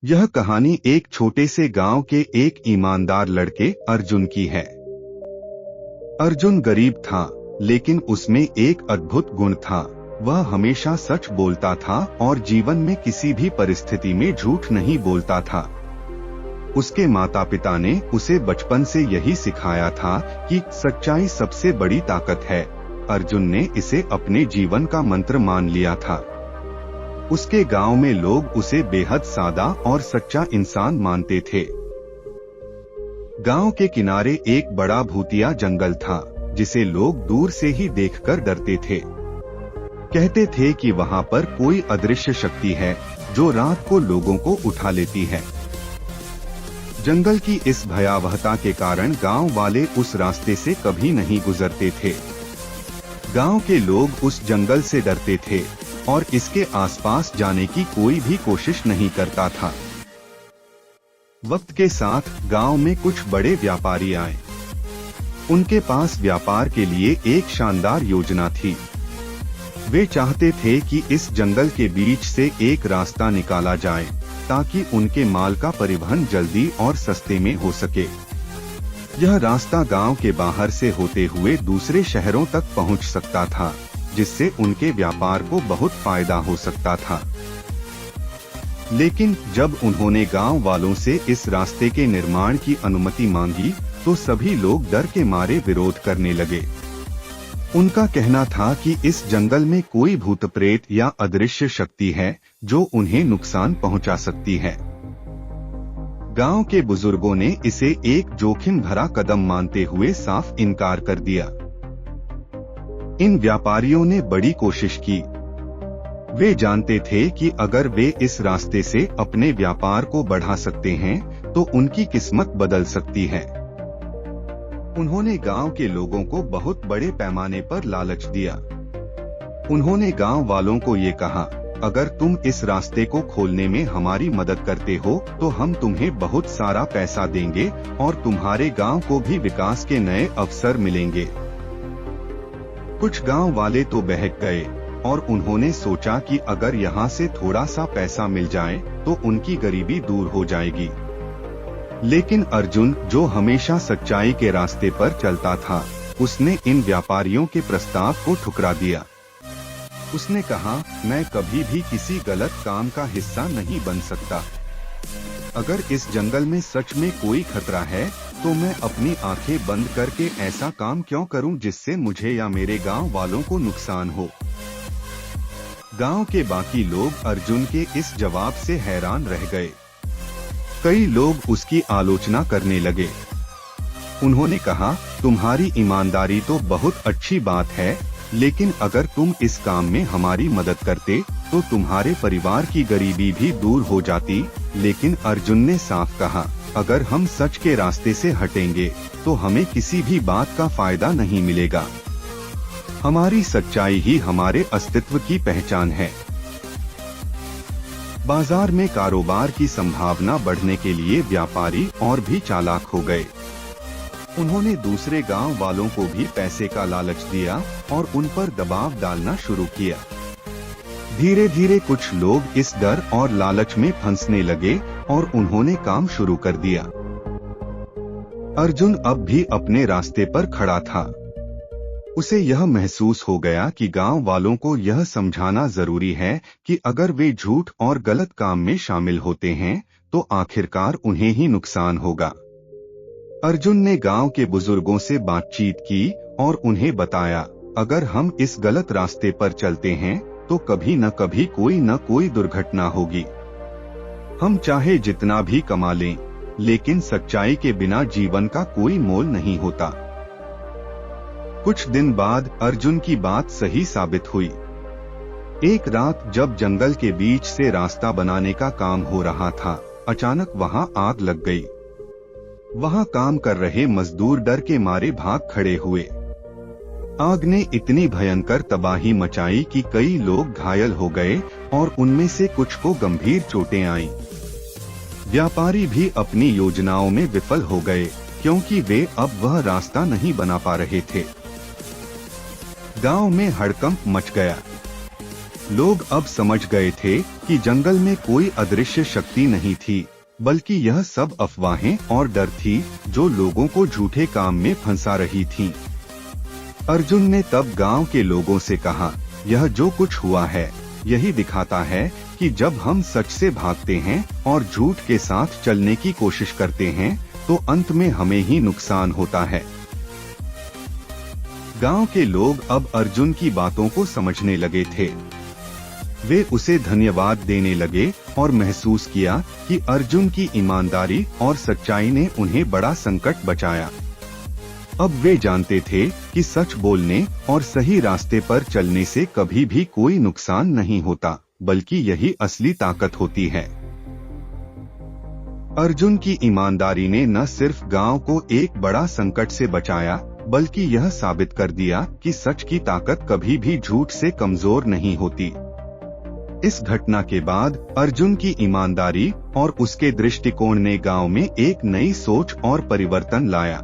यह कहानी एक छोटे से गांव के एक ईमानदार लड़के अर्जुन की है। अर्जुन गरीब था, लेकिन उसमें एक अद्भुत गुण था। वह हमेशा सच बोलता था और जीवन में किसी भी परिस्थिति में झूठ नहीं बोलता था। उसके माता पिता ने उसे बचपन से यही सिखाया था कि सच्चाई सबसे बड़ी ताकत है। अर्जुन ने इसे अपने जीवन का मंत्र मान लिया था। उसके गांव में लोग उसे बेहद सादा और सच्चा इंसान मानते थे। गांव के किनारे एक बड़ा भूतिया जंगल था, जिसे लोग दूर से ही देखकर डरते थे। कहते थे कि वहां पर कोई अदृश्य शक्ति है जो रात को लोगों को उठा लेती है। जंगल की इस भयावहता के कारण गांव वाले उस रास्ते से कभी नहीं गुजरते थे। गांव के लोग उस जंगल से डरते थे और इसके आसपास जाने की कोई भी कोशिश नहीं करता था। वक्त के साथ गांव में कुछ बड़े व्यापारी आए। उनके पास व्यापार के लिए एक शानदार योजना थी। वे चाहते थे कि इस जंगल के बीच से एक रास्ता निकाला जाए ताकि उनके माल का परिवहन जल्दी और सस्ते में हो सके। यह रास्ता गांव के बाहर से होते हुए दूसरे शहरों तक पहुंच सकता था, जिससे उनके व्यापार को बहुत फायदा हो सकता था। लेकिन जब उन्होंने गांव वालों से इस रास्ते के निर्माण की अनुमति मांगी, तो सभी लोग डर के मारे विरोध करने लगे। उनका कहना था कि इस जंगल में कोई भूत प्रेत या अदृश्य शक्ति है जो उन्हें नुकसान पहुंचा सकती है। गांव के बुजुर्गों ने इसे एक जोखिम भरा कदम मानते हुए साफ इनकार कर दिया। इन व्यापारियों ने बड़ी कोशिश की। वे जानते थे कि अगर वे इस रास्ते से अपने व्यापार को बढ़ा सकते हैं, तो उनकी किस्मत बदल सकती है। उन्होंने गांव के लोगों को बहुत बड़े पैमाने पर लालच दिया। उन्होंने गांव वालों को ये कहा, अगर तुम इस रास्ते को खोलने में हमारी मदद करते हो, तो हम तुम्हें बहुत सारा पैसा देंगे और तुम्हारे गांव को भी विकास के नए अवसर मिलेंगे। कुछ गांव वाले तो बहक गए और उन्होंने सोचा कि अगर यहाँ से थोड़ा सा पैसा मिल जाए तो उनकी गरीबी दूर हो जाएगी। लेकिन अर्जुन, जो हमेशा सच्चाई के रास्ते पर चलता था, उसने इन व्यापारियों के प्रस्ताव को ठुकरा दिया। उसने कहा, मैं कभी भी किसी गलत काम का हिस्सा नहीं बन सकता। अगर इस जंगल में सच में कोई खतरा है, तो मैं अपनी आंखें बंद करके ऐसा काम क्यों करूं जिससे मुझे या मेरे गांव वालों को नुकसान हो। गांव के बाकी लोग अर्जुन के इस जवाब से हैरान रह गए। कई लोग उसकी आलोचना करने लगे। उन्होंने कहा, तुम्हारी ईमानदारी तो बहुत अच्छी बात है, लेकिन अगर तुम इस काम में हमारी मदद करते तो तुम्हारे परिवार की गरीबी भी दूर हो जाती। लेकिन अर्जुन ने साफ कहा, अगर हम सच के रास्ते से हटेंगे तो हमें किसी भी बात का फायदा नहीं मिलेगा। हमारी सच्चाई ही हमारे अस्तित्व की पहचान है। बाजार में कारोबार की संभावना बढ़ने के लिए व्यापारी और भी चालाक हो गए। उन्होंने दूसरे गांव वालों को भी पैसे का लालच दिया और उन पर दबाव डालना शुरू किया। धीरे धीरे कुछ लोग इस डर और लालच में फंसने लगे और उन्होंने काम शुरू कर दिया। अर्जुन अब भी अपने रास्ते पर खड़ा था। उसे यह महसूस हो गया कि गांव वालों को यह समझाना जरूरी है कि अगर वे झूठ और गलत काम में शामिल होते हैं, तो आखिरकार उन्हें ही नुकसान होगा। अर्जुन ने गांव के बुजुर्गों से बातचीत की और उन्हें बताया, अगर हम इस गलत रास्ते पर चलते हैं तो कभी न कभी कोई न कोई दुर्घटना होगी। हम चाहे जितना भी कमा लें, लेकिन सच्चाई के बिना जीवन का कोई मोल नहीं होता। कुछ दिन बाद अर्जुन की बात सही साबित हुई। एक रात जब जंगल के बीच से रास्ता बनाने का काम हो रहा था, अचानक वहां आग लग गई। वहां काम कर रहे मजदूर डर के मारे भाग खड़े हुए। आग ने इतनी भयंकर तबाही मचाई कि कई लोग घायल हो गए और उनमें से कुछ को गंभीर चोटें आईं। व्यापारी भी अपनी योजनाओं में विफल हो गए, क्योंकि वे अब वह रास्ता नहीं बना पा रहे थे। गांव में हड़कंप मच गया। लोग अब समझ गए थे कि जंगल में कोई अदृश्य शक्ति नहीं थी, बल्कि यह सब अफवाहें और डर थी जो लोगों को झूठे काम में फंसा रही थी। अर्जुन ने तब गांव के लोगों से कहा, यह जो कुछ हुआ है यही दिखाता है कि जब हम सच से भागते हैं और झूठ के साथ चलने की कोशिश करते हैं तो अंत में हमें ही नुकसान होता है। गांव के लोग अब अर्जुन की बातों को समझने लगे थे। वे उसे धन्यवाद देने लगे और महसूस किया कि अर्जुन की ईमानदारी और सच्चाई ने उन्हें बड़ा संकट बचाया। अब वे जानते थे कि सच बोलने और सही रास्ते पर चलने से कभी भी कोई नुकसान नहीं होता, बल्कि यही असली ताकत होती है। अर्जुन की ईमानदारी ने न सिर्फ गांव को एक बड़ा संकट से बचाया, बल्कि यह साबित कर दिया कि सच की ताकत कभी भी झूठ से कमजोर नहीं होती। इस घटना के बाद अर्जुन की ईमानदारी और उसके दृष्टिकोण ने गांव में एक नई सोच और परिवर्तन लाया।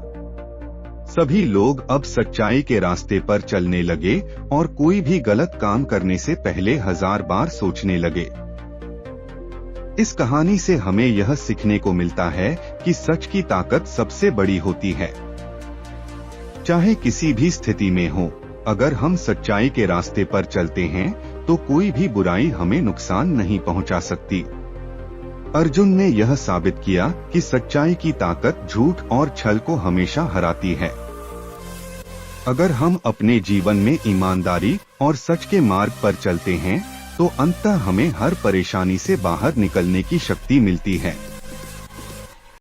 सभी लोग अब सच्चाई के रास्ते पर चलने लगे और कोई भी गलत काम करने से पहले 1000 बार सोचने लगे। इस कहानी से हमें यह सीखने को मिलता है कि सच की ताकत सबसे बड़ी होती है। चाहे किसी भी स्थिति में हो, अगर हम सच्चाई के रास्ते पर चलते हैं तो कोई भी बुराई हमें नुकसान नहीं पहुंचा सकती। अर्जुन ने यह साबित किया कि सच्चाई की ताकत झूठ और छल को हमेशा हराती है। अगर हम अपने जीवन में ईमानदारी और सच के मार्ग पर चलते हैं तो अंततः हमें हर परेशानी से बाहर निकलने की शक्ति मिलती है।